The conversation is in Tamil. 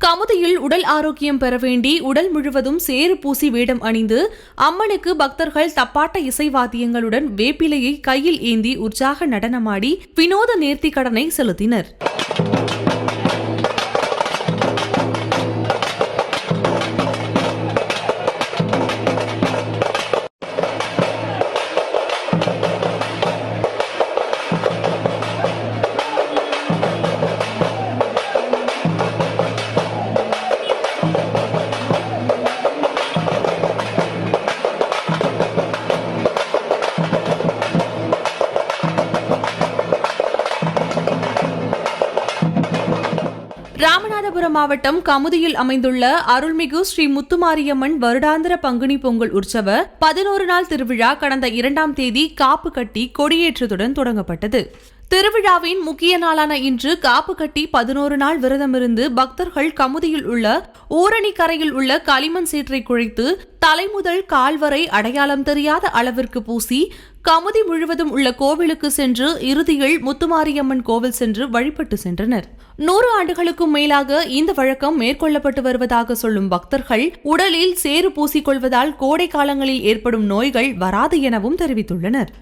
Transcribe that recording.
கமுதியில் உடல் ஆரோக்கியம் பெற வேண்டி உடல் முழுவதும் சேறு பூசி வேடம் அணிந்து அம்மனுக்கு பக்தர்கள் தப்பாட்ட இசைவாத்தியங்களுடன் வேப்பிலையை கையில் ஏந்தி உற்சாக நடனமாடி வினோத நேர்த்தி கடனை செலுத்தினர். ராமநாதபுரம் மாவட்டம் கமுதியில் அமைந்துள்ள அருள்மிகு ஸ்ரீ முத்துமாரியம்மன் வருடாந்திர பங்குனி பொங்கல் உற்சவ 11 நாள் திருவிழா கடந்த 2ஆம் தேதி காப்பு கட்டி கொடியேற்றத்துடன் தொடங்கப்பட்டது. திருவிழாவின் முக்கிய நாளான இன்று காப்பு கட்டி 11 நாள் விரதமிருந்து பக்தர்கள் கமுதியில் உள்ள ஊரணி கரையில் உள்ள களிமண் சேற்றை குழைத்து தலைமுதல் கால் வரை அடையாளம் தெரியாத அளவிற்கு பூசி கமுதி முழுவதும் உள்ள கோவிலுக்கு சென்று இறுதியில் முத்துமாரியம்மன் கோவில் சென்று வழிபட்டு சென்றனர். 100 ஆண்டுகளுக்கும் மேலாக இந்த வழக்கம் மேற்கொள்ளப்பட்டு வருவதாக சொல்லும் பக்தர்கள் உடலில் சேறு பூசிக்கொள்வதால் கோடை காலங்களில் ஏற்படும் நோய்கள் வராது எனவும் தெரிவித்துள்ளனர்.